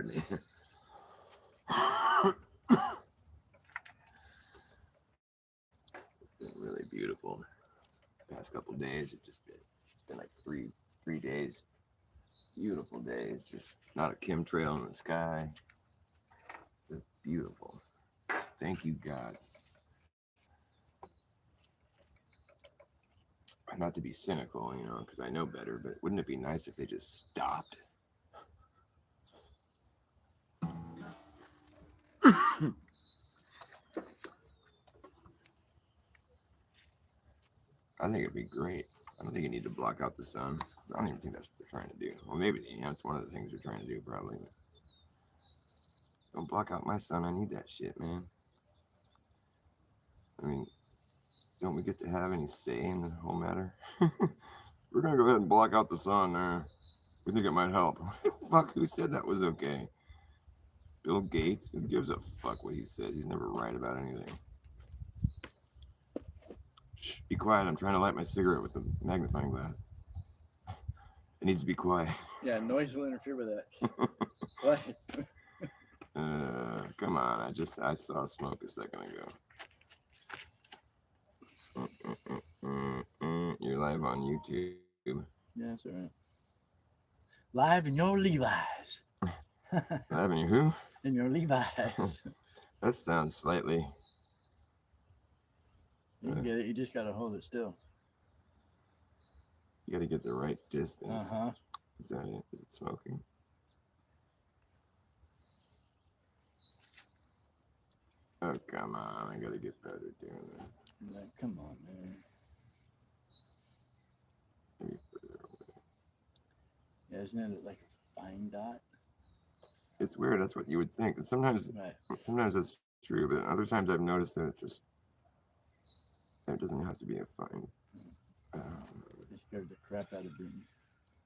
pardon me. It's been really beautiful. Past couple days, it's been like three days. Beautiful days. Just not a chemtrail in the sky. Just beautiful. Thank you, God. Not to be cynical, because I know better, but wouldn't it be nice if they just stopped? I think it'd be great. I don't think you need to block out the sun. I don't even think that's what they're trying to do. Well, maybe that's one of the things they're trying to do, probably. Don't block out my sun. I need that shit, man. I mean, don't we get to have any say in the whole matter? We're gonna go ahead and block out the sun. We think it might help. Fuck, who said that was okay? Bill Gates? Who gives a fuck what he says? He's never right about anything. Shh, be quiet. I'm trying to light my cigarette with the magnifying glass. It needs to be quiet. Yeah, noise will interfere with that. What? Come on. I saw smoke a second ago. You're live on YouTube. Yeah, that's all right. Live in your Levi's. Live in your who? In your Levi's. That sounds slightly. You can get it. You just got to hold it still. You got to get the right distance. Uh-huh. Is that it? Is it smoking? Oh, come on. I got to get better doing that. Like, come on, man. Maybe further away. Yeah, isn't it like a fine dot? It's weird. That's what you would think. Sometimes that's true, but other times I've noticed that it doesn't have to be a fine. It scared the crap out of Brittany.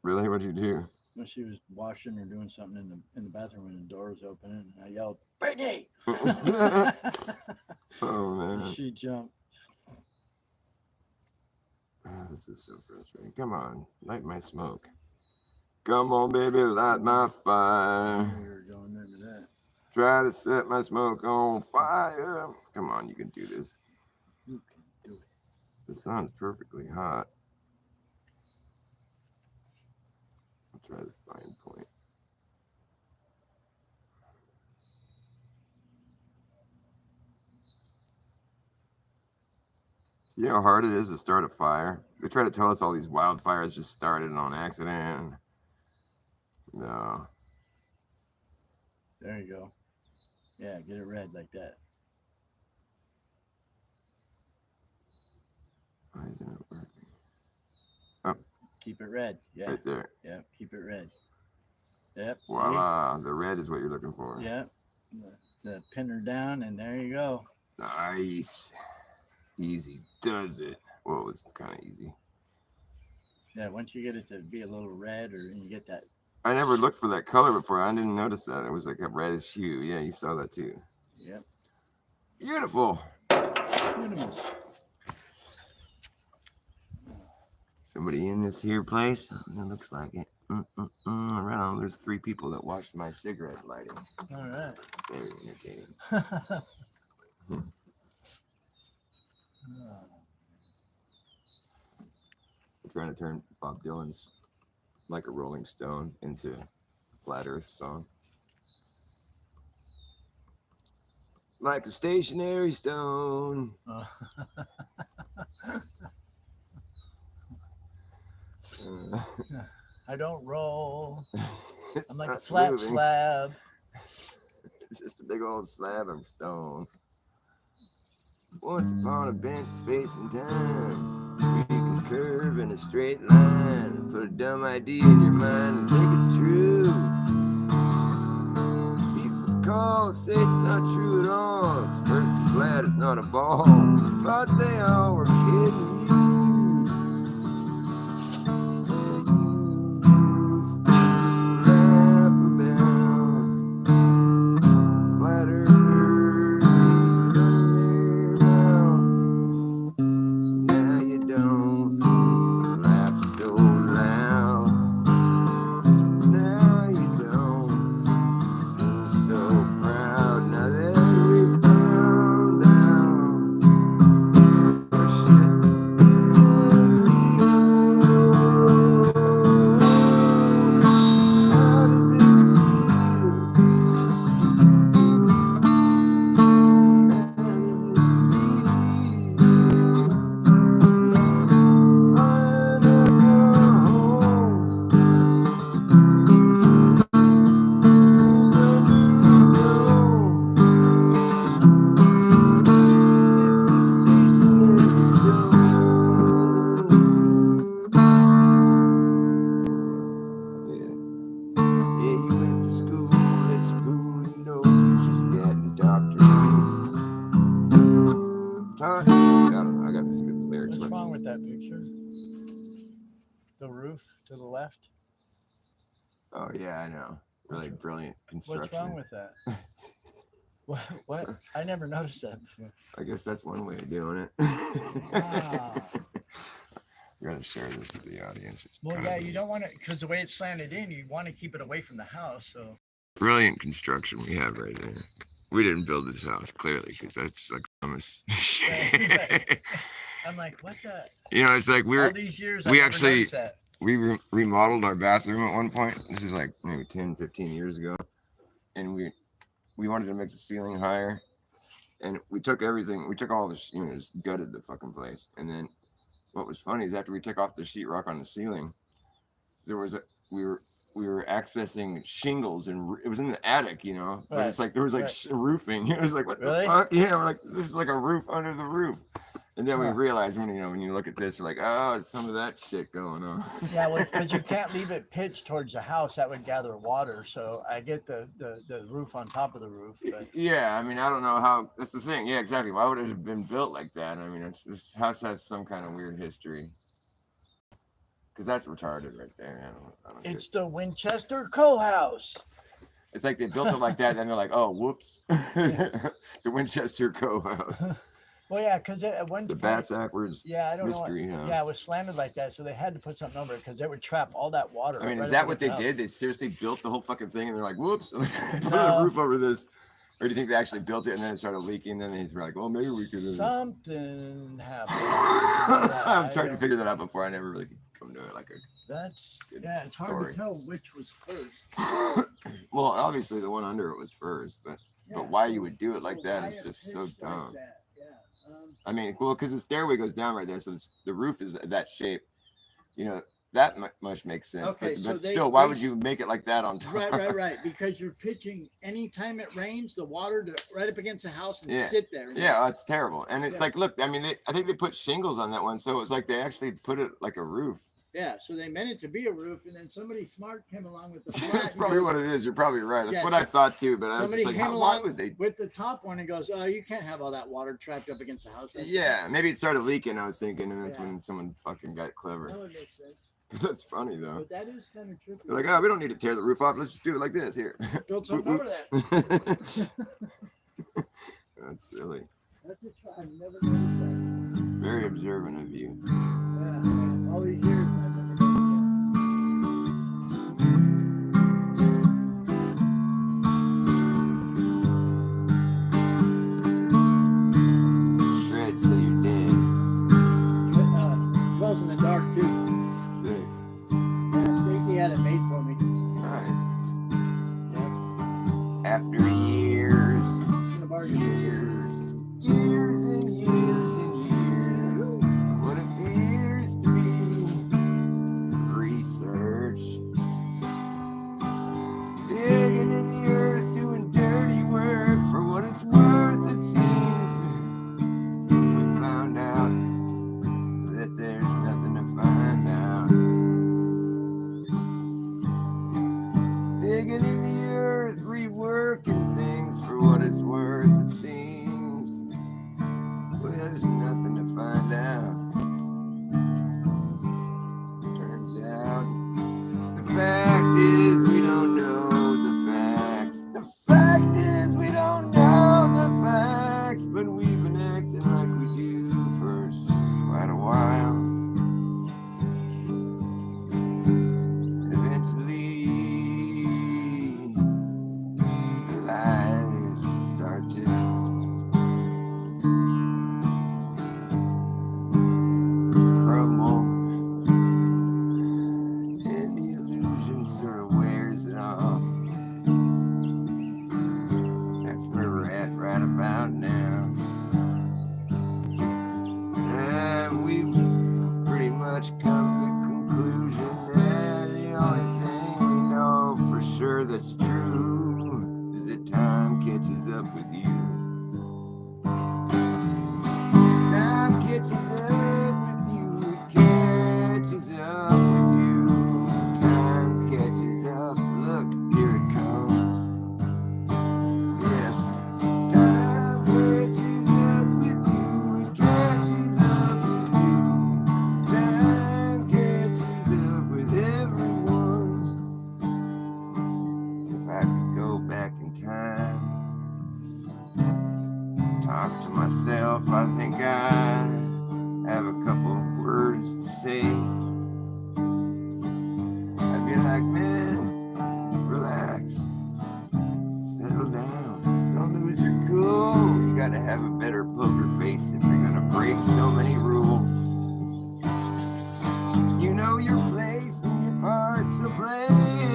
Really? What'd you do? When she was washing or doing something in the bathroom and the door was opening, and I yelled, "Brittany!" Oh man! And she jumped. This is so frustrating. Come on, light my smoke. Come on, baby, light my fire. You're going into that. Try to set my smoke on fire. Come on, you can do this. You can do it. The sun's perfectly hot. I'll try the fine point. See how hard it is to start a fire? They try to tell us all these wildfires just started on accident. No. There you go. Yeah, get it red like that. Why isn't it working? Oh. Keep it red. Yeah. Right there. Yeah, keep it red. Yep. Voila. The red is what you're looking for. Yeah. The pinner down, and there you go. Nice. Easy does it. Well, it's kind of easy. Yeah, once you get it to be a little red, or you get that. I never looked for that color before. I didn't notice that. It was like a reddish hue. Yeah, you saw that too. Yep. Beautiful. Beautiful. Somebody in this here place? It looks like it. Around, there's 3 people that watched my cigarette lighting. All right. Very entertaining. I'm trying to turn Bob Dylan's Like a Rolling Stone into a Flat Earth song. Like a stationary stone. I don't roll. I'm like a flat moving. slab. It's just a big old slab of stone. Once upon a bent space and time, we can curve in a straight line. Put a dumb idea in your mind and think it's true. People call, say it's not true at all. It's Earth's flat, it's not a ball. Thought they all were kidding you. that picture? The roof to the left. Oh yeah, I know. Really brilliant construction. What's wrong with that? What? I never noticed that before. I guess that's one way of doing it. Wow. We're gonna share this with the audience. It's Well, yeah, you don't want to, because the way it's slanted in, you want to keep it away from the house. So brilliant construction we have right there. We didn't build this house clearly because that's like almost shit. I'm like, what the? You know, it's like All these years, we I actually never noticed that. we remodeled our bathroom at one point. This is like maybe 10, 15 years ago, and we wanted to make the ceiling higher, and we took everything. We took all this, you know, just gutted the fucking place, and then what was funny is after we took off the sheetrock on the ceiling, there was we were accessing shingles, and it was in the attic, you know. But Right, it's like there was like right. roofing. It was like, what Really? the fuck? Yeah, we're like, this is like a roof under the roof. And then we Huh. realized when you look at this, we're like, oh, it's some of that shit going on. Yeah, well, because you can't leave it pitched towards the house. That would gather water. So I get the roof on top of the roof. But Yeah, I mean, I don't know how. That's the thing. Yeah, exactly. Why would it have been built like that? I mean, this house has some kind of weird history. Because that's retarded right there. I don't it's the Winchester Co-house. It's like they built it like that, and they're like, "Oh, whoops!" The Winchester Co-house. Well, yeah, because at one It's the point, Bass Backwards. yeah, I don't know. mystery house. Yeah, it was slanted like that, so they had to put something over it because it would trap all that water. I mean, right is that up what they against the did? They seriously built the whole fucking thing, and they're like, "Whoops!" Put No. a roof over this. Or do you think they actually built it and then it started leaking? And then they were like, "Well, maybe we could." Something happened. I'm I trying to don't- figure that out before. I never really could come to it like a. That's Good yeah. It's hard story. to tell which was first. Well, obviously the one under it was first, but why you would do it like that is just so dumb. I mean, well, because the stairway goes down right there, so the roof is that shape. You know, that much makes sense. Okay, but so still, why would you make it like that on top? Right. Because you're pitching anytime it rains, the water to right up against the house and Yeah. sit there. Yeah, it's terrible. And it's Yeah. like, look, I mean, I think they put shingles on that one, so it was like they actually put it like a roof. Yeah, so they meant it to be a roof, and then somebody smart came along with the That's probably what it is. You're probably right. That's Yeah, what so- I thought too. But I was Somebody just like, came why along would they? with the top one and goes, "Oh, you can't have all that water trapped up against the house." Yeah, maybe it started leaking. I was thinking, and that's Yeah. when someone fucking got clever. That would make sense. Because that's funny though. But that is kind of trippy. They're like, oh, we don't need to tear the roof off. Let's just do it like this here. Build something over that. That's silly. That's a try. I never noticed that. Very observant of you. Yeah, all these years. I never noticed that. Shred till you're dead. Glows in the dark too. Sick. Yeah, Stacy had it made for me. Nice. Yep. After years, In the bar. years and years and years, what appears to be research. Digging in the earth, doing dirty work for what it's worth, it seems. We found out that there's nothing to find out. Digging in the earth, reworking things for what it's worth, it seems. Well, there's nothing to find out. Turns out the fact is we don't know the facts. The fact is we don't know the facts, but we've been acting like we do for quite a while. Eventually, the lies start to crumble, and the illusion sort of wears off. That's where we're at right about now. And we've pretty much come to the conclusion that the only thing we know for sure that's true is that time catches up with you. Time catches up with you, it catches up with you. Time catches up, look, here it comes. Yes, time catches up with you, it catches up with you. I could go back in time, talk to myself, I think I have a couple words to say. I'd be like, man, relax, settle down, don't lose your cool. You gotta have a better poker face if you're gonna break so many rules. You know your place and your part, so play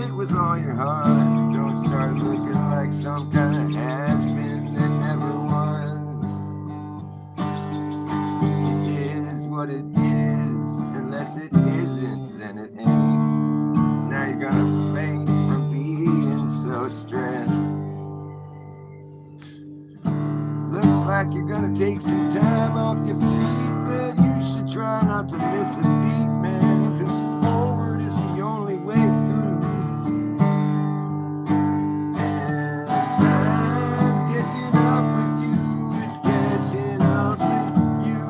it with all your heart. Don't start looking like some kind of has-been that never was. It is what it is, unless it isn't, then it ain't. Now you're gonna faint from being so stressed. Looks like you're gonna take some time off your feet, but you should try not to miss a beat, man, 'cause forward is the only way through. And time's catching up with you, it's catching up with you.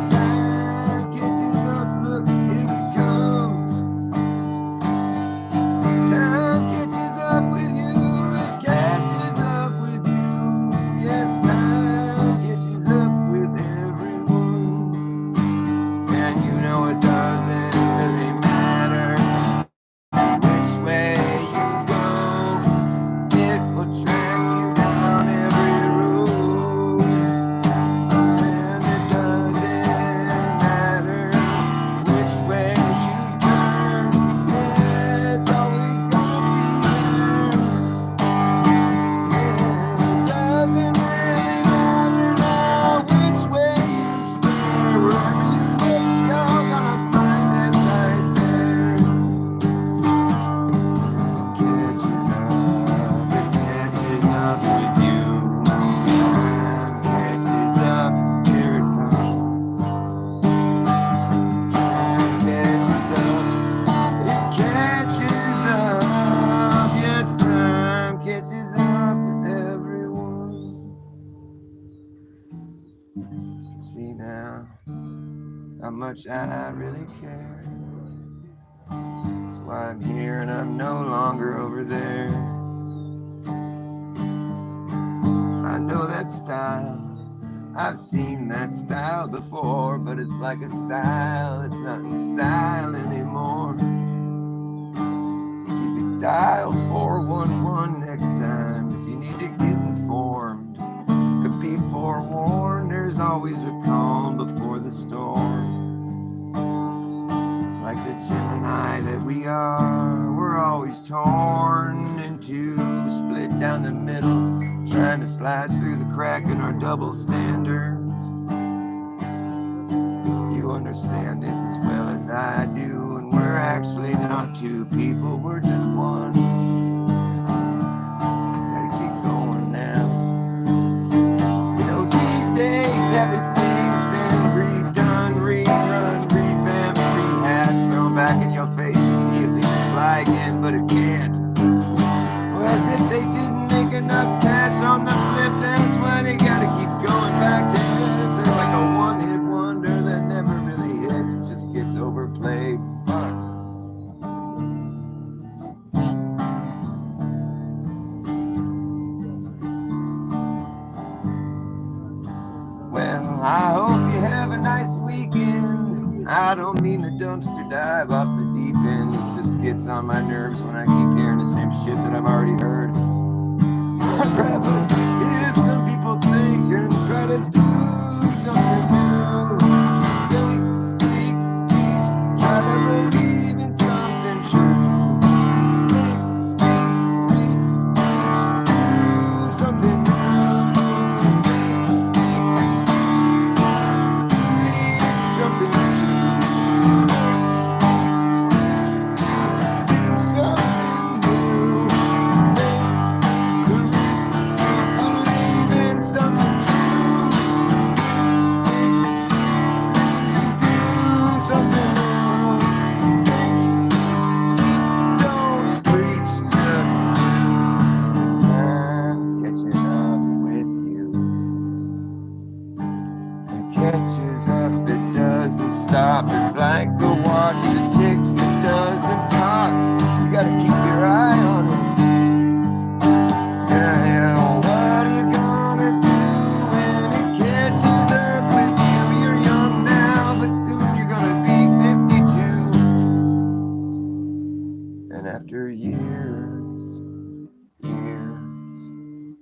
Time catches up, look, here it comes. Time catches up with you, it catches up with you. Yes, time catches up with everyone. And you know it doesn't really matter which way you go, it will track you down every road. And it doesn't matter which way you turn, yeah, it's always gonna be there. Yeah, it doesn't really matter now which way you stare. Wherever you look, you're gonna find it right there. Catches up with you. Time catches up, here it comes. Time catches up, it catches up. Yes, time catches up with everyone. See now how much I really care. That's why I'm here and I'm no longer over there. I know that style, I've seen that style before, but it's like a style, it's not in style anymore. You could dial 411 next time if you need to get informed. But be forewarned, there's always a calm before the storm. Like the Gemini that we are, we're always torn in two, split down the middle, trying to slide through the crack in our double standards. You understand this as well as I do, and we're actually not two people, we're just one. Gotta keep going now. You know, these days everything's been redone, rerun, revamped, rehashed, thrown back in your face to see if it can fly again, but it can't. Well, as if they didn't make enough cash on the flip, that's why they gotta keep going back to it. It's like a one-hit wonder that never really hit, it just gets overplayed. Fuck. Well, I hope you have a nice weekend. I don't mean to dumpster dive off the deep end. It just gets on my nerves when I keep hearing the same shit that I've already heard. I'd rather hear some people think and try to do something new. Think, speak, teach, try to believe in something true. Think, speak, teach, do something new. Think, speak, believe in something true. Think, speak, do something new. Think,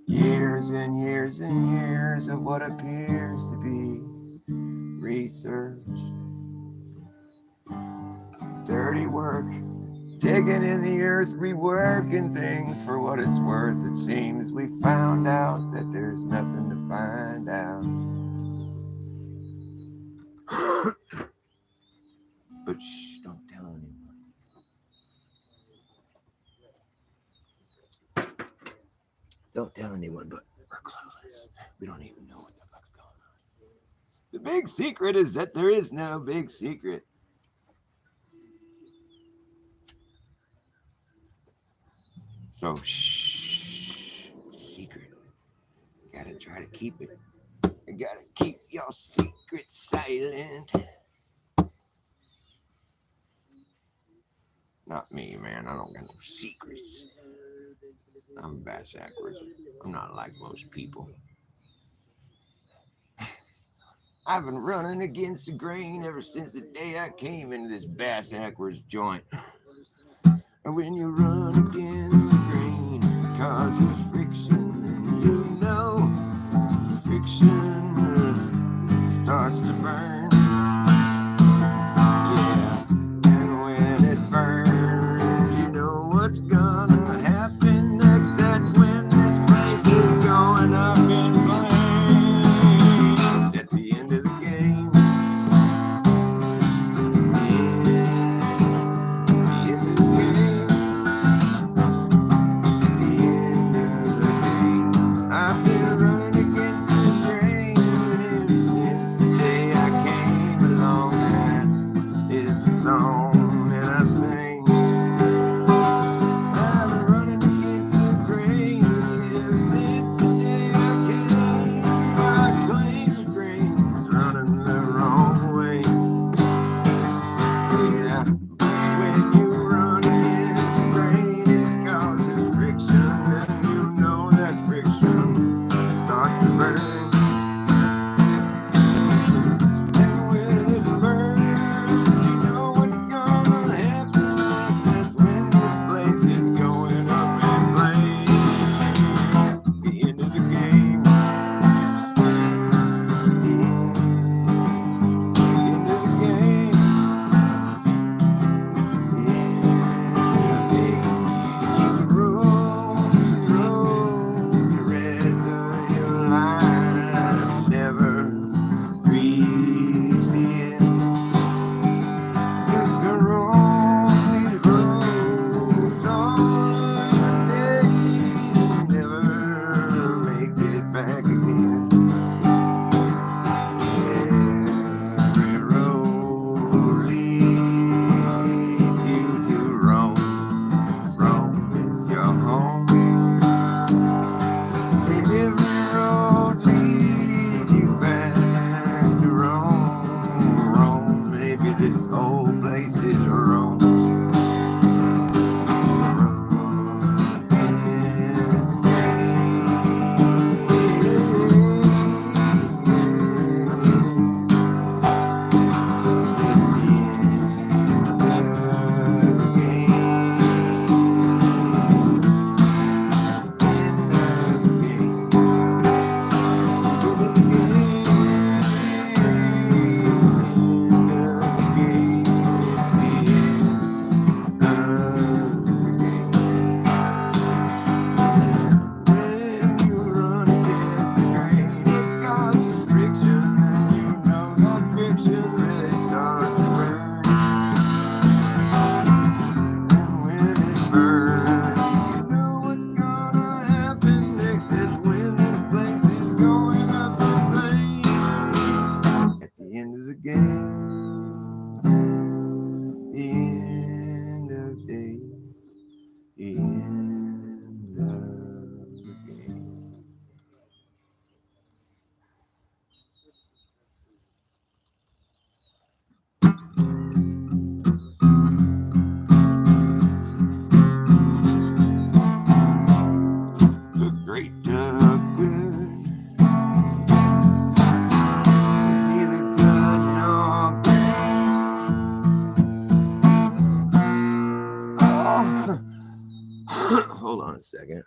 Years and years and years of what appears to be research. Dirty work, digging in the earth, reworking things for what it's worth. It seems we found out that there's nothing to find out. But shh, don't tell anyone. Don't tell anyone, but we're clueless. We don't even know what the fuck's going on. The big secret is that there is no big secret. So, shh, it's a secret. Gotta try to keep it. I gotta keep your secret silent. Not me, man. I don't got no secrets. I'm Bas King. I'm not like most people. I've been running against the grain ever since the day I came into this Bas King joint. And when you run against the grain, it causes friction, and you know friction starts to burn. Yeah, and when it burns, you know what's gonna happen next. That's when this place is going up in flames. At the end of the game. I've been running against the grain ever since the day I came along. That is the song that I sing. I've been running against the grain ever since the day I came. I claim the grain's running the wrong way. Yeah, when you run against the grain, it causes friction, and you know that friction starts to burn. And when it burns, you know what's gonna happen next. That's when this place is going up in flames. The end of the game. The end of the game. Back again. Every road leads you to Rome. Rome is your home. Every road leads you back to Rome. Rome, maybe this whole place is Rome. Hold on a second.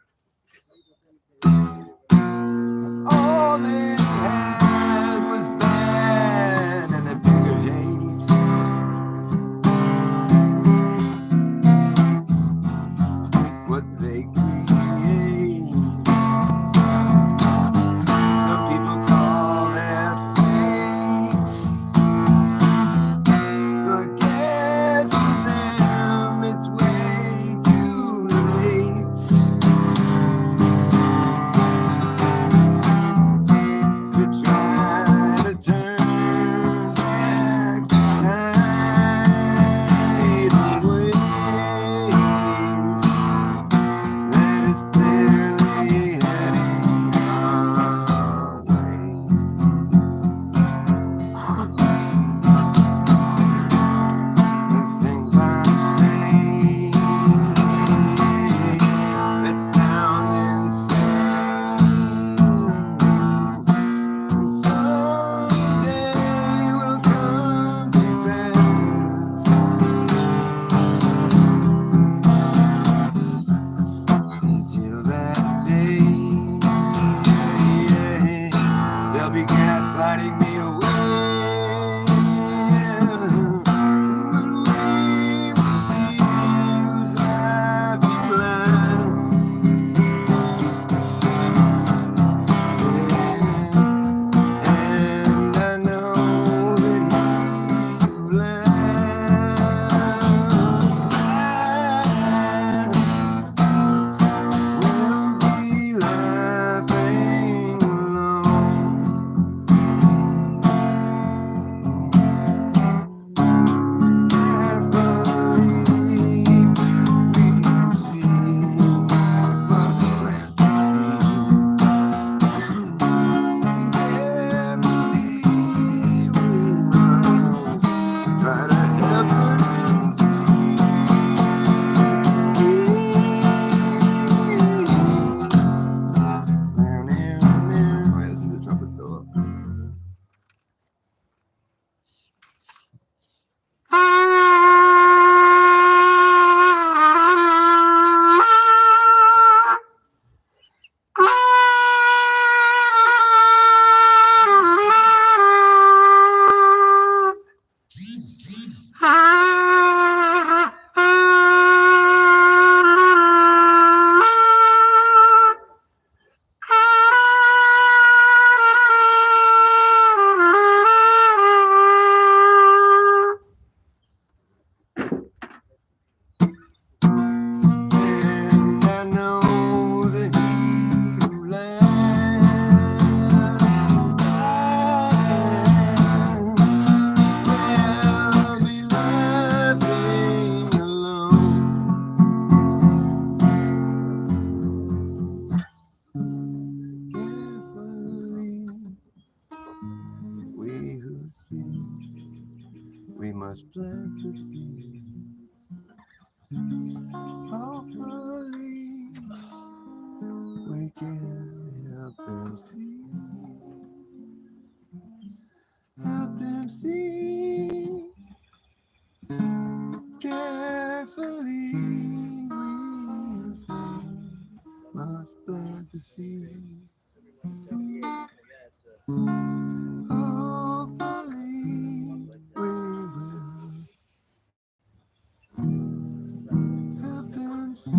All they had was bad and a bigger hate. What they create, some people call their fate. So I guess for them it's way too late to try to turn back the tide away. That is clearly heading our way. The things I say that sound insane, and someday will come to pass. Until that day, they'll be gaslighting me away. But we will see whose life you last. And I know that he who lasts will be laughing alone. This is a trumpet solo. And I know that he who laughs will be laughing alone. Carefully, we who see, we must plant the seeds. Hopefully, we can help them see. Help them see. Carefully, we'll see. Must plant the seed. Hopefully, we will help them see.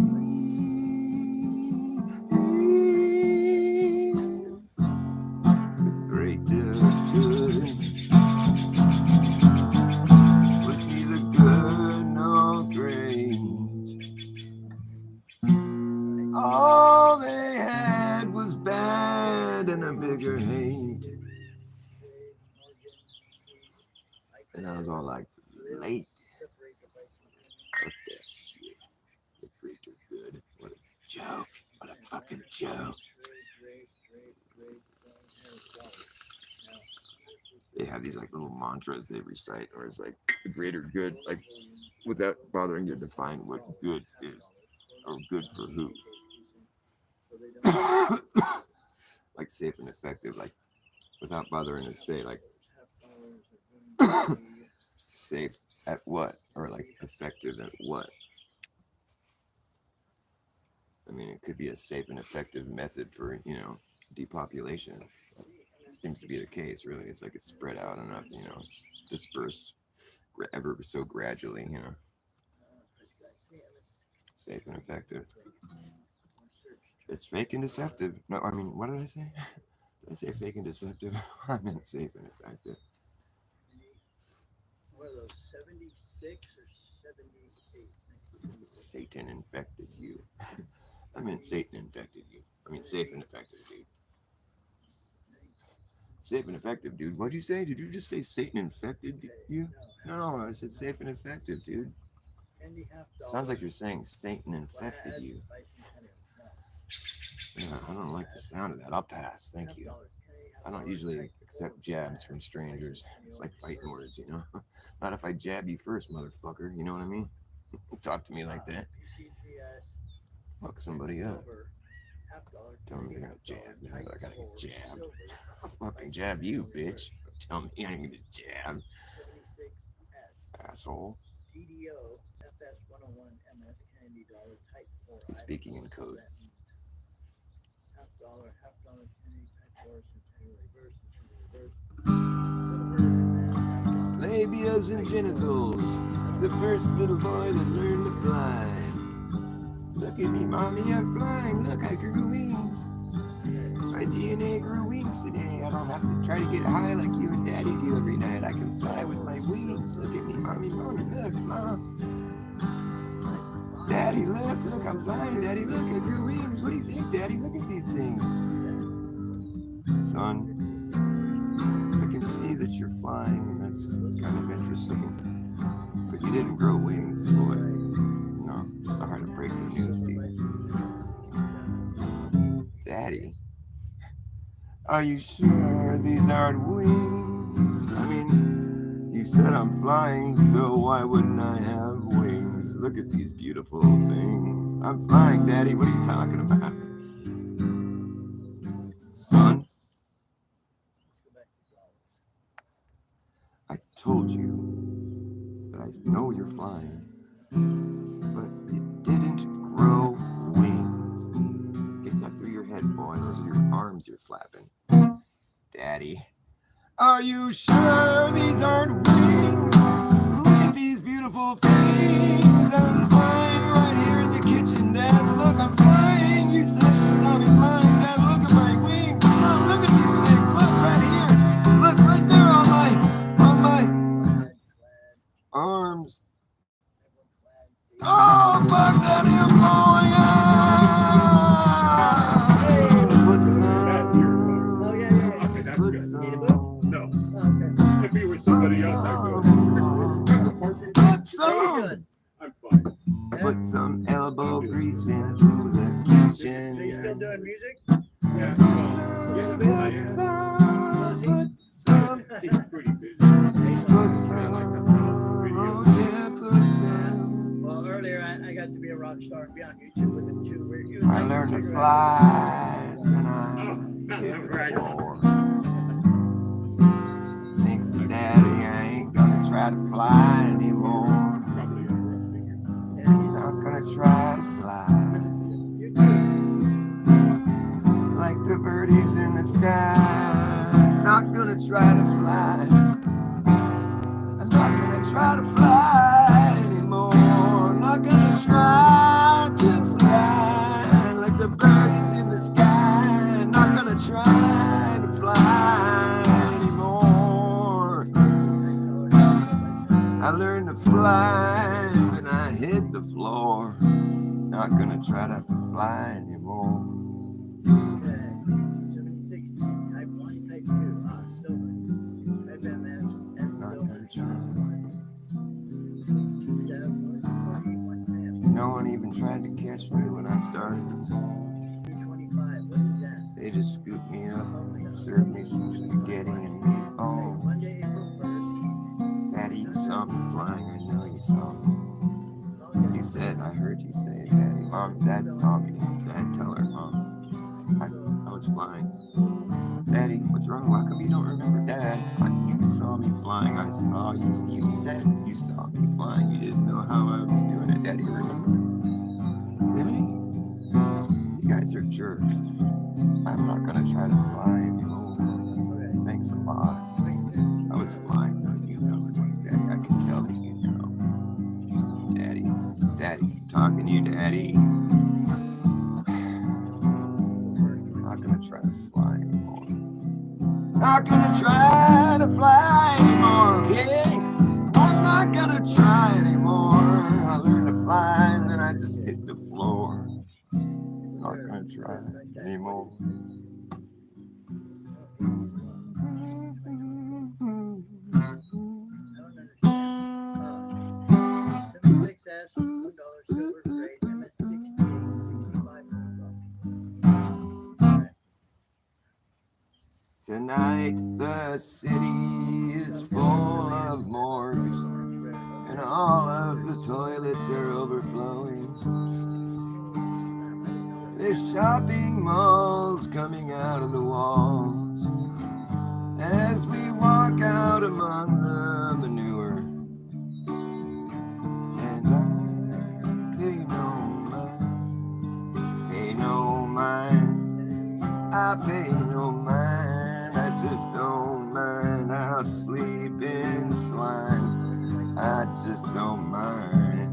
The greater good was neither good nor great. All they had was bad and a bigger hate. And I was all like, late. Fuck that shit. The greater good. What a joke. What a fucking joke. They have these like little mantras they recite, or it's like the greater good, like without bothering to define what good is or good for who. Like safe and effective, like without bothering to say like safe at what or like effective at what. mean, it could be a safe and effective method for, depopulation. Seems to be the case, really. It's like it's spread out enough, it's dispersed ever so gradually, Safe and effective. It's fake and deceptive. No, I mean, what did I say? Did I say fake and deceptive? I meant safe and effective. What are those, 76 or 78? Satan infected you. I meant Satan infected you. I mean, safe and effective, dude. Safe and effective, dude. What'd you say? Did you just say Satan infected you? No, I said safe and effective, dude. Sounds like you're saying Satan infected you. Yeah, I don't like the sound of that. I'll pass. Thank you. I don't usually accept jabs from strangers. It's like fighting words, Not if I jab you first, motherfucker. You know what I mean? Talk to me like that. Fuck somebody up. Tell me they're gonna jab me. I gotta get jabbed. I'll fucking jab you, bitch. Tell me I ain't gonna jab. Asshole. He's speaking in code. Labias and genitals. It's the first little boy that learned to fly. Look at me, mommy, I'm flying. Look, I grew wings. My DNA grew wings today. I don't have to try to get high like you and daddy do every night. I can fly with my wings. Look at me, mommy, look, mom. Daddy, look, I'm flying. Daddy, look, I grew wings. What do you think, daddy? Look at these things. Son, I can see that you're flying, and that's kind of interesting. But you didn't grow wings, boy. No, sorry to break the news to you. Daddy, are you sure these aren't wings? I mean, you said I'm flying, so why wouldn't I have wings? Look at these beautiful things. I'm flying, Daddy. What are you talking about? Son, I told you that I know you're flying, but you didn't grow wings. Get that through your head, boy. Those are your arms you're flapping. Daddy, are you sure these aren't wings? Look at these beautiful things. I'm flying right here in the kitchen, Dad. Look, I'm flying. You said you saw me flying, Dad. Look at my wings. Come on, look at these things. Look right here. Look right there on my arms. Oh, fuck, Daddy, I'm falling out. Put some. No. If he was somebody else, I would. Put some. I'm fine. Put some elbow grease into the kitchen. Are you still doing music? Yeah. Put some. He's pretty busy. Put some. Oh, yeah, put some. Well, earlier I got to be a rock star and be on YouTube with him too. I learned to fly, and I hit the floor. Thanks to Daddy, I ain't gonna try to fly anymore. Not gonna try to fly like the birdies in the sky. Not gonna try to fly. I'm not gonna try to fly anymore. Not gonna try to fly like the birdies in the sky. Not gonna try to fly anymore. I learned to fly and I hit the floor. Not gonna try to fly anymore. Okay. 76, type 1, type 2. Silver. Type MS, S silver. 67, 41, No one even tried to catch me when I started. 225. What is that? They just scooped me up and served me some spaghetti and meatballs. Monday, April 1st. Daddy, you saw me flying. I know you saw me. You said, I heard you say, Daddy. Mom, Dad saw me. Dad, tell her, Mom. I was flying. Daddy, what's wrong? Why come you don't remember Dad? You saw me flying. I saw you. You said you saw me flying. You didn't know how I was doing it. Daddy, remember? Daddy? guys are jerks. I'm not gonna try to fly anymore. Okay. Thanks a lot. What do you say? I was flying, though. You know it was, Daddy. I can tell that you know. Daddy, Daddy, talking to you, Daddy. Not gonna try to fly anymore. Not gonna try to fly anymore, okay? I'm not gonna try anymore. I learned to fly and then I just hit the floor. Not gonna try anymore. I don't understand. 76S, $1 silver, great. MS 68, 65, okay. Tonight the city is full of morgues and all of the toilets are overflowing. There's shopping malls coming out of the walls as we walk out among the manure. And I pay no mind, I pay no mind, I just don't mind. I'll sleep in slime, I just don't mind.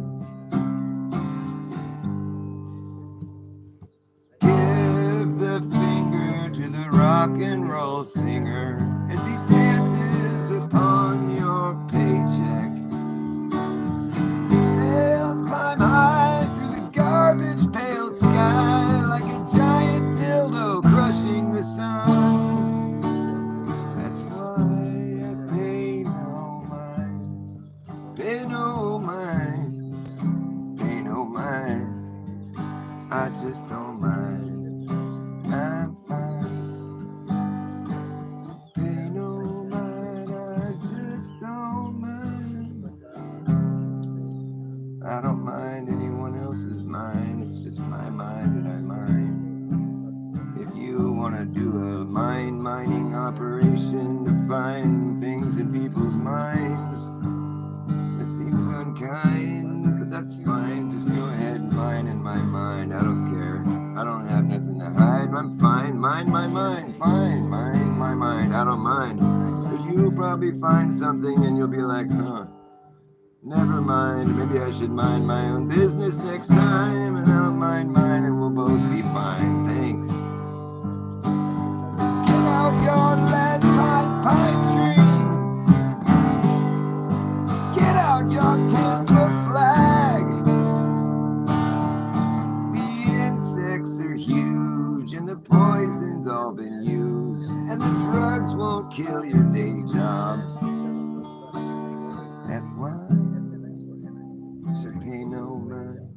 Give the finger to the rock and roll singer as he dances upon your paycheck. Sails climb high through the garbage pail sky like a giant dildo crushing the sun. That's why I pay no mind, pay no mind, pay no mind. I just don't mind, I'm fine. Pay no mind, I just don't mind. I don't mind anyone else's mind, it's just my mind that I mind. If you want to do a mind mining operation to find things in people's minds, it seems unkind, but that's fine. Just go ahead and mine in my mind. I don't care. I don't have nothing to hide. I'm fine. Mind my mind. Fine. Mind my mind. I don't mind. But you'll probably find something and you'll be like, huh, never mind. Maybe I should mind my own business next time. And I'll mind mine and we'll both be fine. Thanks. Get out your lead pipe dreams. Get out your 10-foot flag. The insects are huge and the poison's all been used, and the drugs won't kill your day job. That's why you should pay no mind.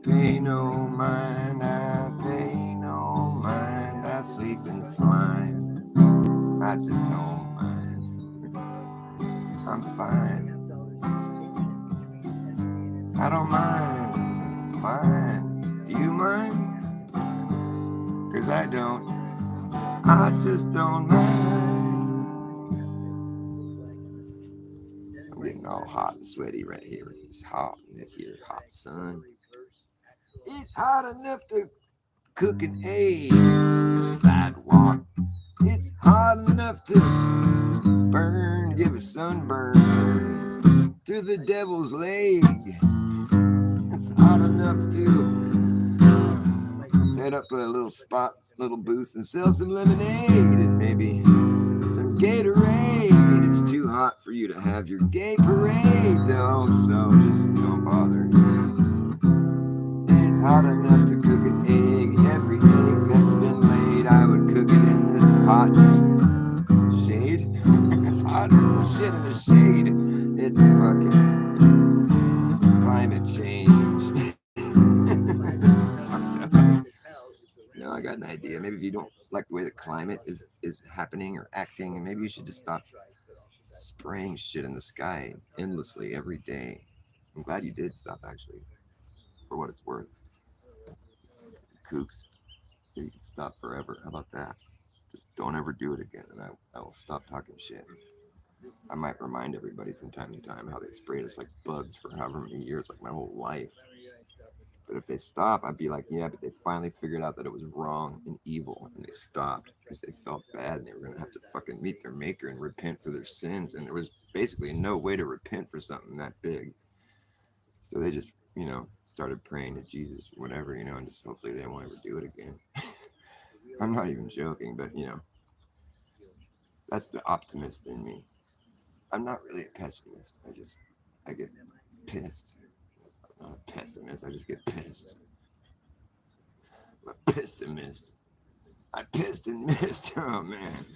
Pay no mind, I pay no mind. I sleep in slime, I just don't mind. I'm fine. I don't mind. Fine. Do you mind? 'Cause I don't. I just don't mind. I'm getting all hot and sweaty right here. It's hot in this here hot sun. It's hot enough to cook an egg. Sidewalk. It's hot enough to burn, give a sunburn to the devil's leg. It's hot enough to set up a little spot, little booth and sell some lemonade and maybe some Gatorade. It's too hot for you to have your gay parade though, so just don't bother. It's hot enough to cook an egg. Every egg that's been laid, I would cook it in this hot shade. It's hotter than shit in the shade. It's fucking climate change. No, I got an idea. Maybe if you don't like the way the climate is happening or acting, and maybe you should just stop spraying shit in the sky endlessly every day. I'm glad you did stop, actually, for what it's worth. Kooks, you can stop forever. How about that? Just don't ever do it again, and I will stop talking shit. I might remind everybody from time to time how they sprayed us like bugs for however many years, like my whole life. But if they stop, I'd be like, yeah, but they finally figured out that it was wrong and evil, and they stopped because they felt bad and they were gonna have to fucking meet their maker and repent for their sins, and there was basically no way to repent for something that big. So they just, started praying to Jesus, whatever, and just hopefully they won't ever do it again. I'm not even joking, but that's the optimist in me. I'm not really a pessimist. I get pissed. I'm not a pessimist. I just get pissed. I'm a pessimist. I pissed and missed. Oh man,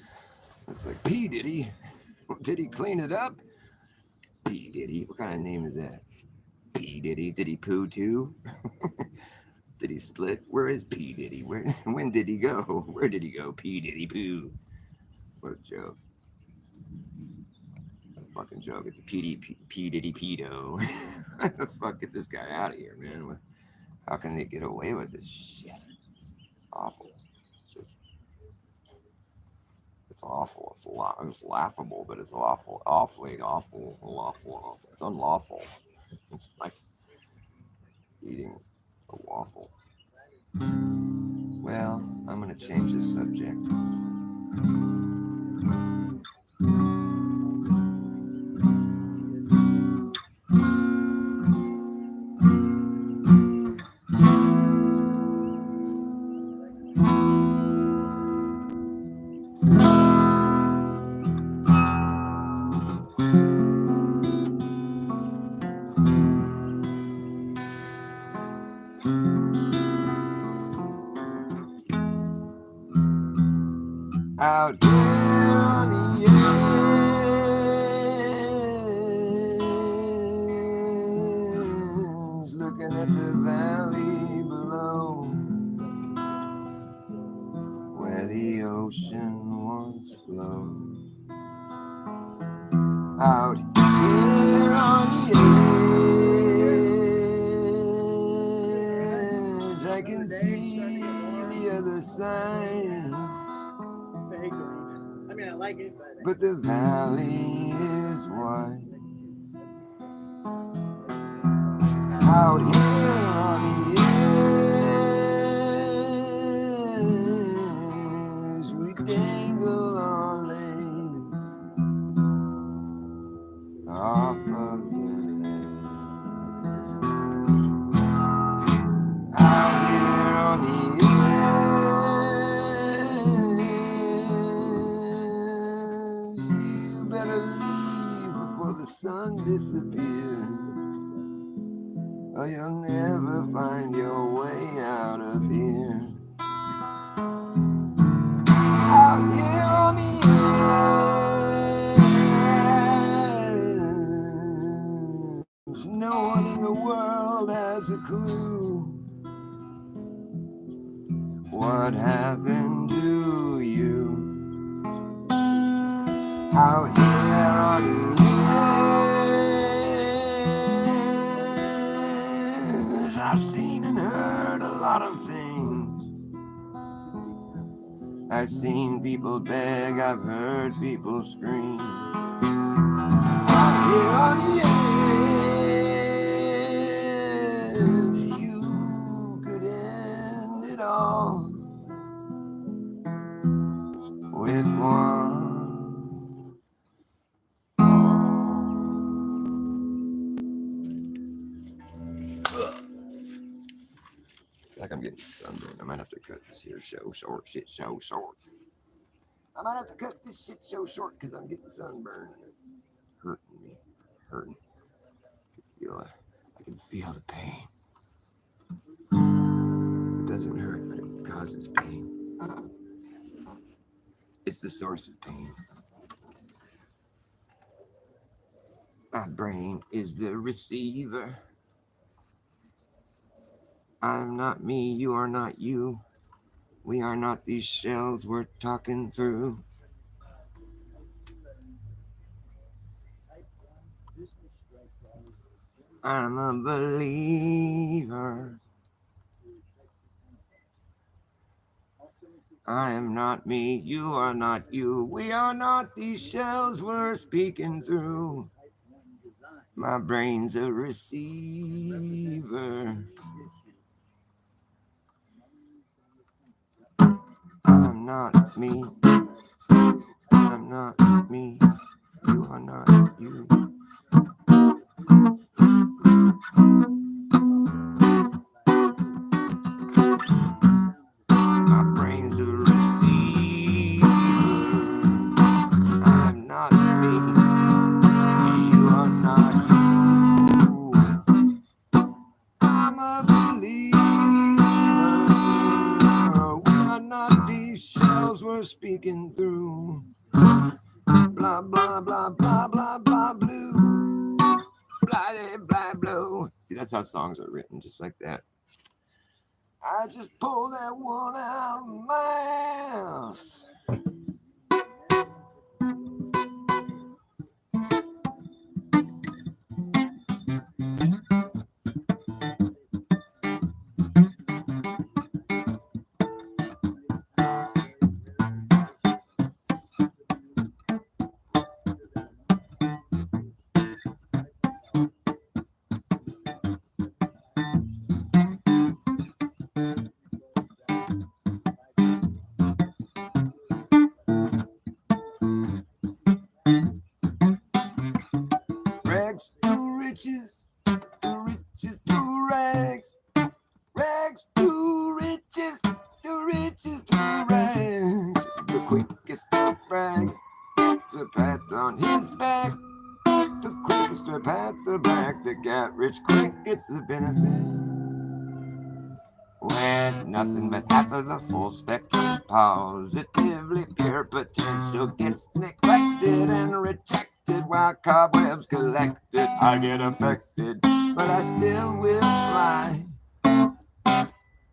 it's like P Diddy. Did he clean it up? P Diddy. What kind of name is that? P Diddy. Did he poo too? Did he split? Where is P Diddy? Where? When did he go? Where did he go? P Diddy poo. What a joke. Fucking joke. It's a P Diddy pedo. Fuck, get this guy out of here, man. How can they get away with this shit? It's awful. It's awful. It's laughable, but it's awful. Awful. It's unlawful. It's like eating a waffle. Well, I'm gonna change the subject. Out here on the edge, looking at the valley below, where the ocean once flowed. Out here on the edge, I can see the other side. I hate green. I mean, I like it, But the valley is wide. Out here on the edge, we dangle our legs off of the ledge. Out here on the edge, you better leave before the sun disappears, or you'll never find your way out of here. Out here on the edge, no one in the world has a clue what happened to you. Out here on the edge, I've seen and heard a lot of things. I've seen people beg, I've heard people scream. Out here on the edge, you could end it all with one. Like I'm getting sunburned. I might have to cut this here show short. I might have to cut this shit show short because I'm getting sunburned and it's hurting me. Hurting. I can feel the pain. It doesn't hurt, but it causes pain. It's the source of pain. My brain is the receiver. I'm not me, you are not you. We are not these shells we're talking through. I'm a believer. I am not me, you are not you. We are not these shells we're speaking through. My brain's a receiver. not me. I'm not me. You are not you. My brain's a receiver. I'm not me. You are not you. I'm a believer. We are not these shells we're speaking through. Blah, blah, blah, blah, blah, blah, blue. Blah, blah, blue. See, that's how songs are written, just like that. I just pulled that one out of my ass. Rags to riches to rags. Rags to riches to rags. The quickest to brag, it's a pat on his back. The quickest to pat the back that got rich quick gets the benefit. With nothing but half of the full spectrum, positively pure potential gets neglected and rejected while cobwebs collected. I get affected, but I still will fly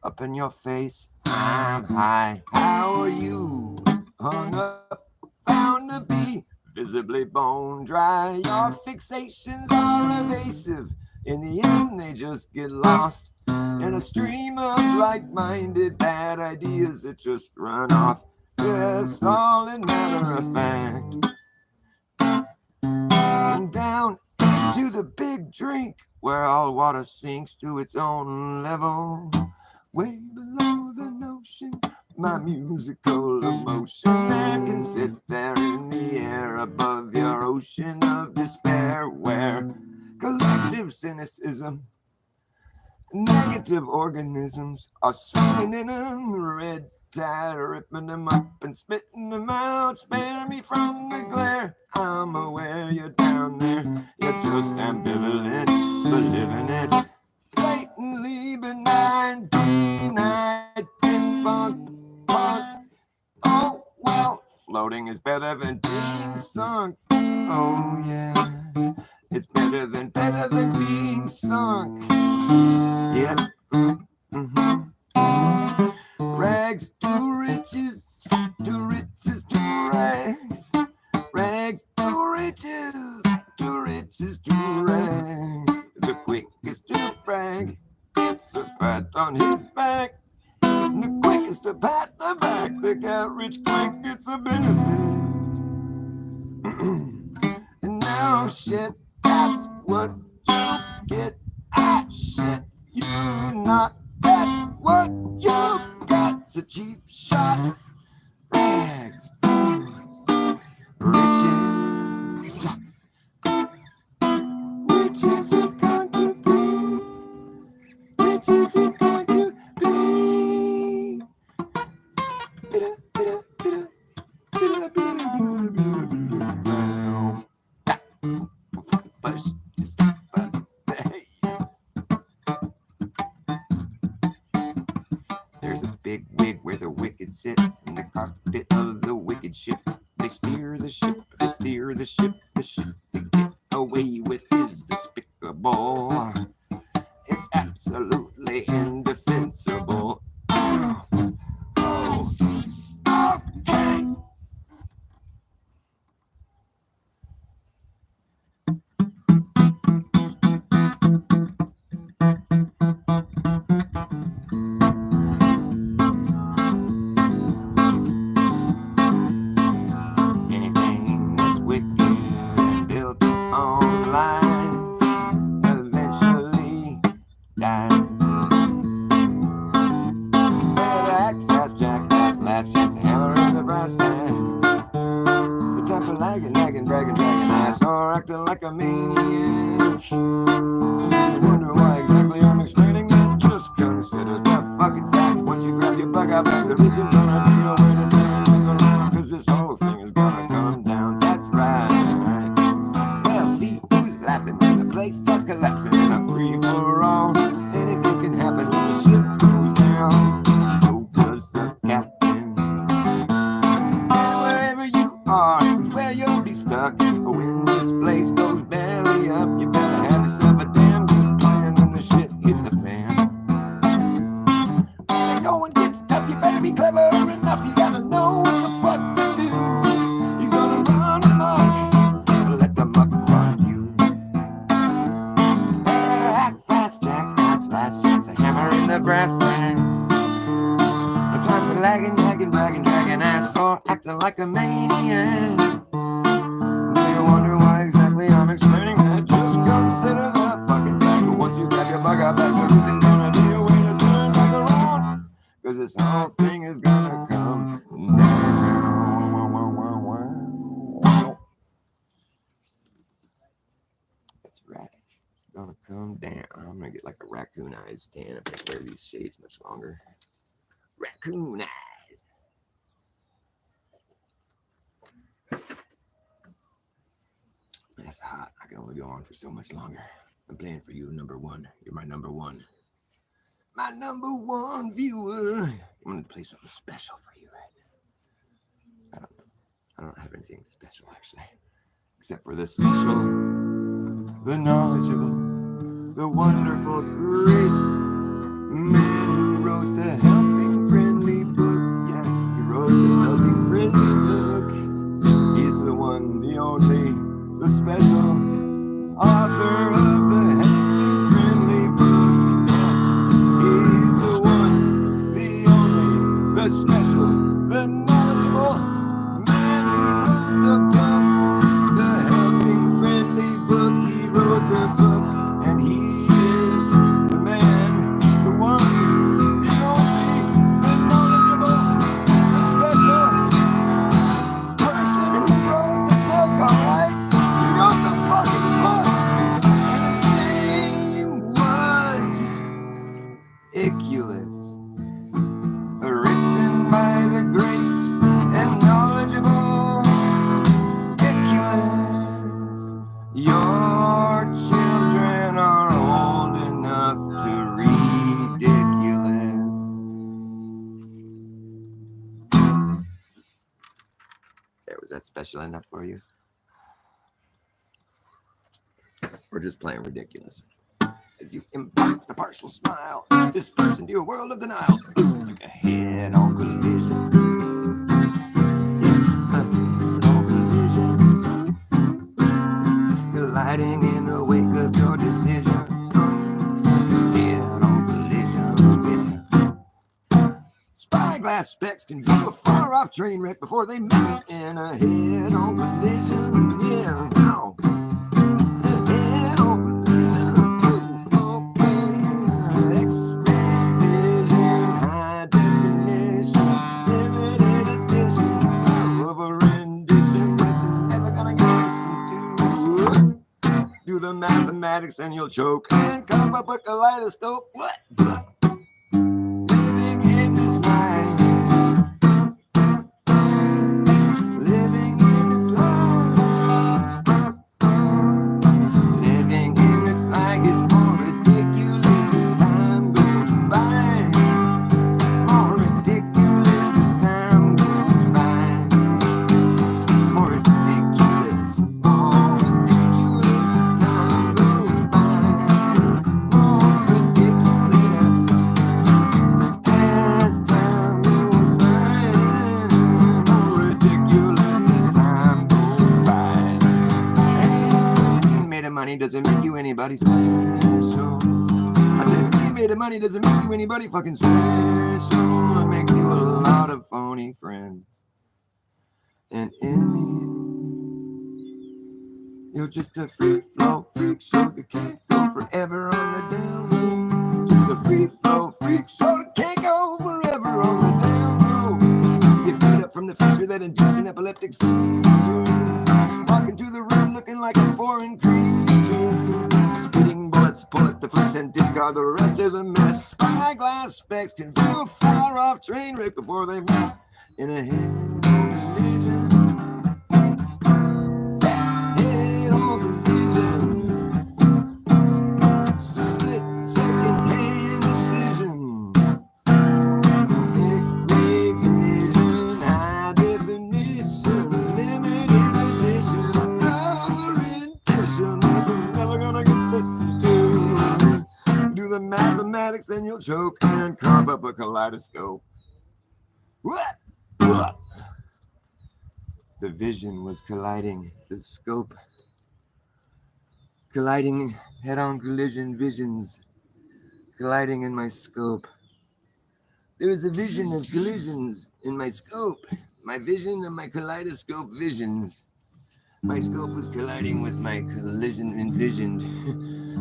up in your face. I'm high. How are you? Hung up, found to be visibly bone dry. Your fixations are evasive. In the end, they just get lost in a stream of like-minded bad ideas that just run off. Yes, all in matter of fact. And down to the big drink where all water sinks to its own level. Way below the notion, my musical emotion. I can sit there in the air above your ocean of despair where collective cynicism, negative organisms are swimming in them, red tide, ripping them up and spitting them out. Spare me from the glare. I'm aware you're down there. You're just ambivalent, but living it blatantly benign. Denied funk. Oh well, floating is better than being sunk. Oh yeah, it's better than being sunk. Yeah. Rags to riches to rags. Rags to riches to rags. The quickest to brag, it's a pat on his back. And the quickest to pat the back, that got rich quick gets a benefit. And now shit, that's what you get. Ah shit, you not. That's what you got. It's a cheap shot. Rags, riches, riches are going to be. Riches are going to be. There's a big wig where the wicked sit in the cockpit of the wicked ship. They steer the ship, they steer the ship. The ship they get away with is despicable. It's absolutely indefensible. Oh, okay. Anything that's wicked and built on lies, acting like a maniac. You wonder why exactly I'm explaining that? Just consider the fucking fact. Once you grab your bug out back, there isn't gonna be a way to turn back around. Cause this whole thing is gonna come down. That's right. Well, see who's laughing when the place starts collapsing in a free for all. Anything can happen when the ship goes down. So does the captain. And wherever you are is where you'll be stuck. But when this place goes belly up, you better have yourself a damn good plan when the shit hits a fan. When going gets tough, you better be clever enough. You gotta know what the fuck to do. You're gonna run amok, let the muck run you. Act fast, Jack, fast, last chance, a hammer in the brass tacks. No time for lagging, dragging ass or acting like a maniac. Do you wonder why exactly I'm explaining that? Just consider the fucking fact. But once you grab your bug out back, there isn't gonna be a way to turn back around. Cause this whole thing is gonna come down. That's right. It's gonna come down. I'm gonna get like a raccoon eyes tan if I wear these shades much longer. Raccoon eyes. That's hot. I can only go on for so much longer. I'm playing for you, number one. You're my number one. My number one viewer. I'm gonna play something special for you right now. I don't have anything special actually. Except for the special, the knowledgeable, the wonderful, great man who wrote the helping friendly book. Yes, he wrote the helping friendly book. He's the one, the only, the special author of the helping friendly book. Yes, he's the one, the only, the special, the knowledgeable man who wrote the book, the helping friendly book. He wrote the book, and he is the man, the one, the only, the knowledgeable, the special person who wrote the book, alright? He wrote the fucking book, and his name was Iculus, written by the great and knowledgeable Iculus. Your children are old enough to ridiculous. There, was that special enough for you? We're just playing ridiculous. As you impact a partial smile, disperse into a world of denial. Like a head on collision. Yes, a head on collision. Colliding in the wake of your decision. Head on collision, yeah. Spyglass specs can view a far-off train wreck before they meet in a head-on collision. Yeah, now. Head-on collision. Okay. X-ray vision, high definition, limited edition of a rendition that's never gonna get listened to. Do the mathematics and you'll choke and come up with a kaleidoscope. What? Living in this life. Living in this life. Living in this life is more ridiculous as time goes by. More ridiculous as time goes by. More ridiculous. More ridiculous as time goes by. More ridiculous as time goes by. More ridiculous as time goes by. Being made of money doesn't make you anybody special. I said being made of money doesn't make you anybody fucking special. It makes you a lot of phony friends. And in the end, you're just a free flow freak show. You can't go forever on the down low. Just a free flow freak show that can't go forever on the down low. Get beat up from the future that induced an epileptic seizure. Walk into the room looking like a 4 car, the rest is a mess. Spyglass specs can view a far off train wreck before they meet in a head-on collision. Head-on collision. Split second hand decision. X-ray vision, high definition, limited edition, orientation. Nothing never gonna get listened to. Do the mathematics and you'll choke and carve up a kaleidoscope. What? The vision was colliding, the scope. Colliding head-on collision visions. Colliding in my scope. There was a vision of collisions in my scope. My vision of my kaleidoscope visions. My scope was colliding with my collision envisioned.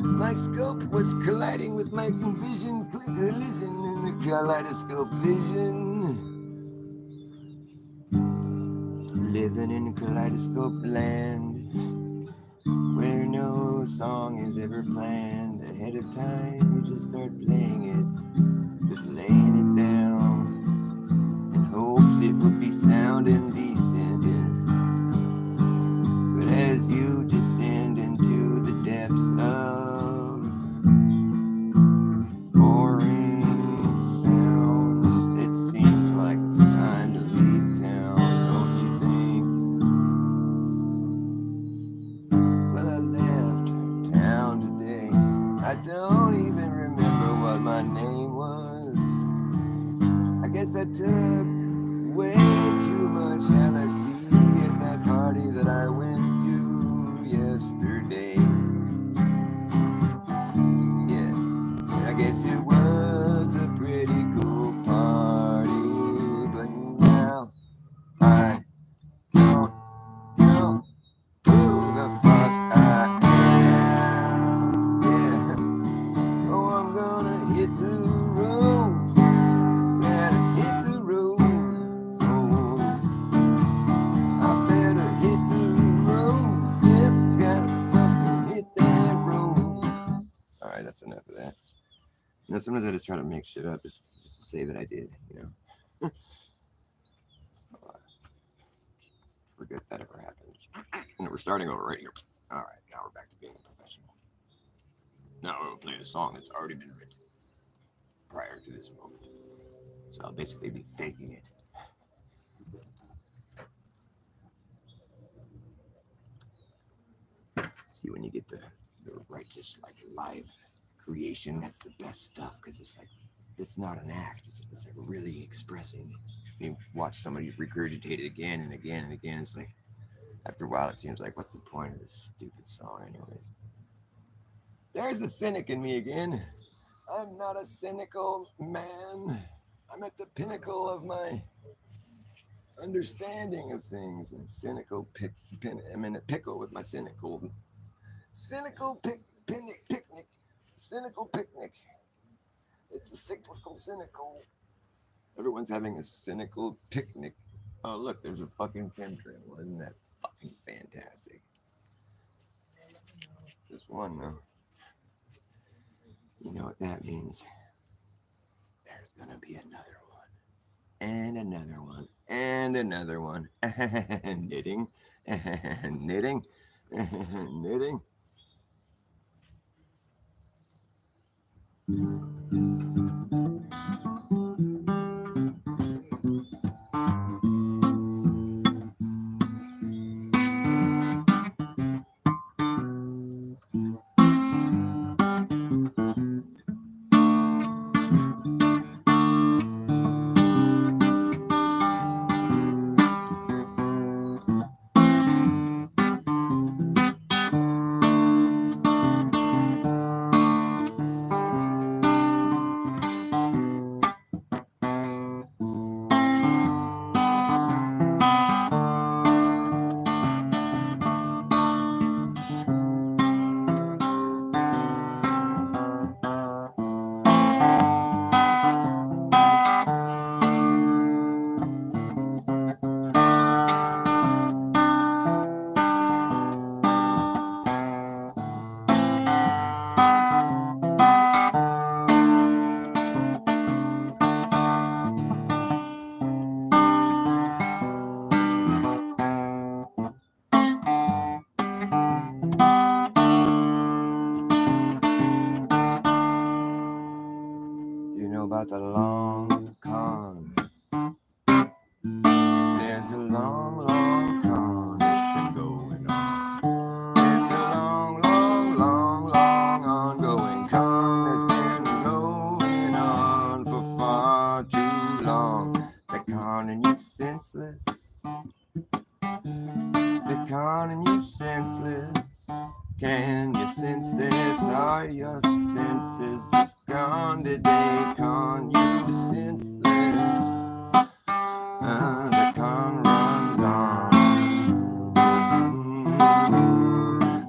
My scope was colliding with my envisioned collision in the kaleidoscope vision. Living in kaleidoscope land, where no song is ever planned ahead of time. You just start playing it, just laying it down, in hopes it would be sound and decent. But as you descend into the depths of boring sounds, it seems like it's time to leave town, don't you think? Well, I left town today. I don't even remember what my name was. I guess I took way too much LSD at that party that I went to yesterday. Yes, I guess it was a pretty cool party, but now I don't know who the fuck I am. Yeah, so I'm gonna hit the road. Better hit the road. Oh, I better hit the road. Yep, gotta fucking hit that road. All right, that's enough of that. Now, sometimes I just try to make shit up just to say that I did, you know. So, forget that ever happened. And we're starting over right here. All right, now we're back to being a professional. Now we'll play the song that's already been written prior to this moment. So I'll basically be faking it. See, when you get the righteous, like live creation, that's the best stuff, because it's like, it's not an act. It's like really expressing. You watch somebody regurgitate it again and again and again. It's like, after a while, it seems like, what's the point of this stupid song anyways? There's the cynic in me again. I'm not a cynical man. I'm at the pinnacle of my understanding of things. And cynical I'm in a pickle with my cynical picnic. Cynical picnic. It's a cyclical cynical. Everyone's having a cynical picnic. Oh, look, there's a fucking chemtrail. Isn't that fucking fantastic? Just one, though. You know what that means? There's gonna be another one. And another one. And another one. Knitting. Knitting. Knitting. about the long con? There's a long, long con that's been going on. There's a long, long, long, long ongoing con that's been going on for far too long. They're conning you senseless. They're conning you senseless. Can you sense this? Are your senses just gone today? Con you senseless. The con runs on.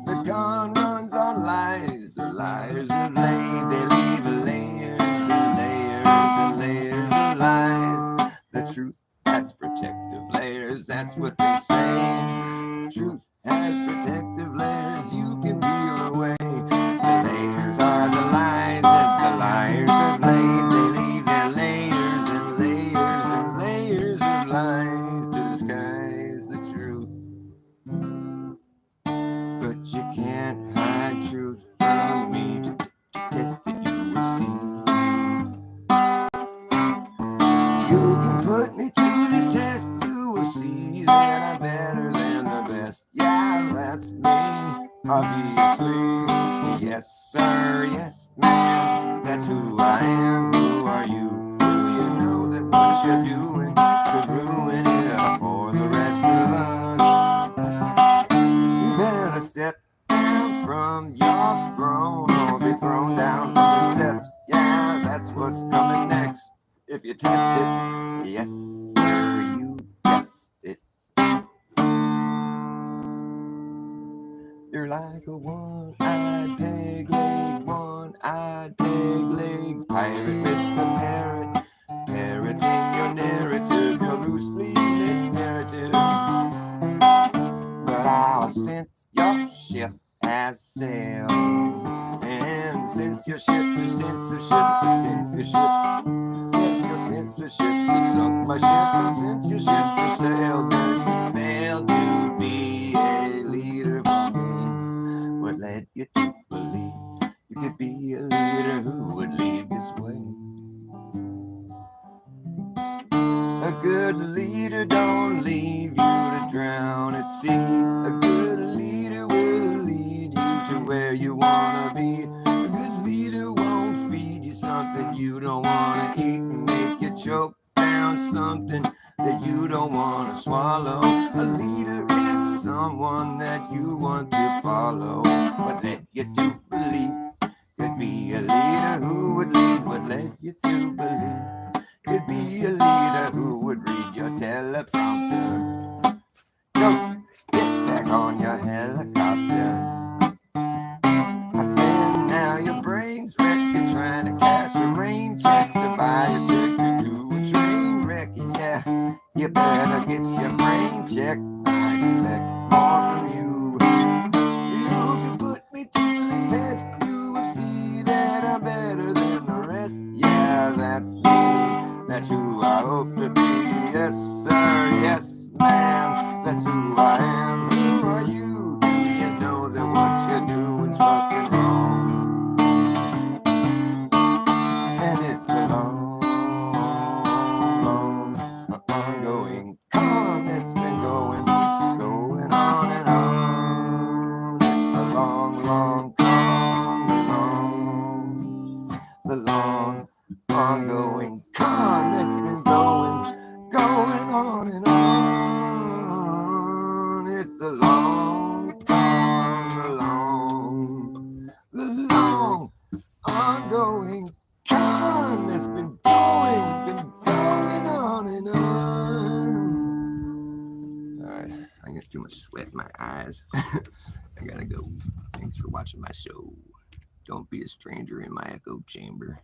The con runs on lies. The liars have laid. They leave layers and layers and layers of lies. The truth has protective layers. That's what they say. Truth has protective layers. You can peel away. The layers are the lies that the liars have laid. They leave their layers and layers and layers of lies to disguise the truth. But you can't hide truth from me. To test it, you will see. You can put me to the test. You will see that I'm better than the best. Yeah, that's me, obviously. Yes, sir, yes, ma'am. That's who I am. Who are you? Do you know that what you're doing could ruin it up for the rest of us? You better step down from your throne or be thrown down from the steps. Yeah, that's what's coming next. If you test it, yes, sir, you guessed it. You're like a one-eyed peg leg, one-eyed peg leg pirate with a parrot, parroting your narrative, your loosely knit narrative. But I'll sense your ship has sailed, and since your ship, you censorship, you censorship. Yes, your censorship, you sunk my ship, and since your ship has sailed, then you failed to be a leader for me. What led you to believe you could be a leader who would lead this way? A good leader don't leave you to drown at sea. A good leader will lead you to where you wanna be. A good leader won't feed you something you don't wanna eat and make you choke down something that you don't wanna swallow. A leader is someone that you want to follow. What led you to believe could be a leader who would lead? What led you to believe could be a leader who would read your teleprompter? Go, get back on your helicopter. I said now your brain's wrecked. You're trying to cash a rain check to buy a ticket to a train wreck. Yeah, you better get your brain checked. I expect more from you. You can put me to the test. You will see that I'm better than the rest. Yeah, that's me. That's who I hope to be. Yes, sir. Yes, ma'am. That's who I am. Who are you? Do you know that what you're doing's fucking wrong? And it's the long, long, ongoing con that's been going on and on. It's the long, long con, the long, ongoing con that's been going on and on. It's the long con, the long, ongoing con that's been going on and on. All right, I got too much sweat in my eyes. I gotta go. Thanks for watching my show. Don't be a stranger in my echo chamber.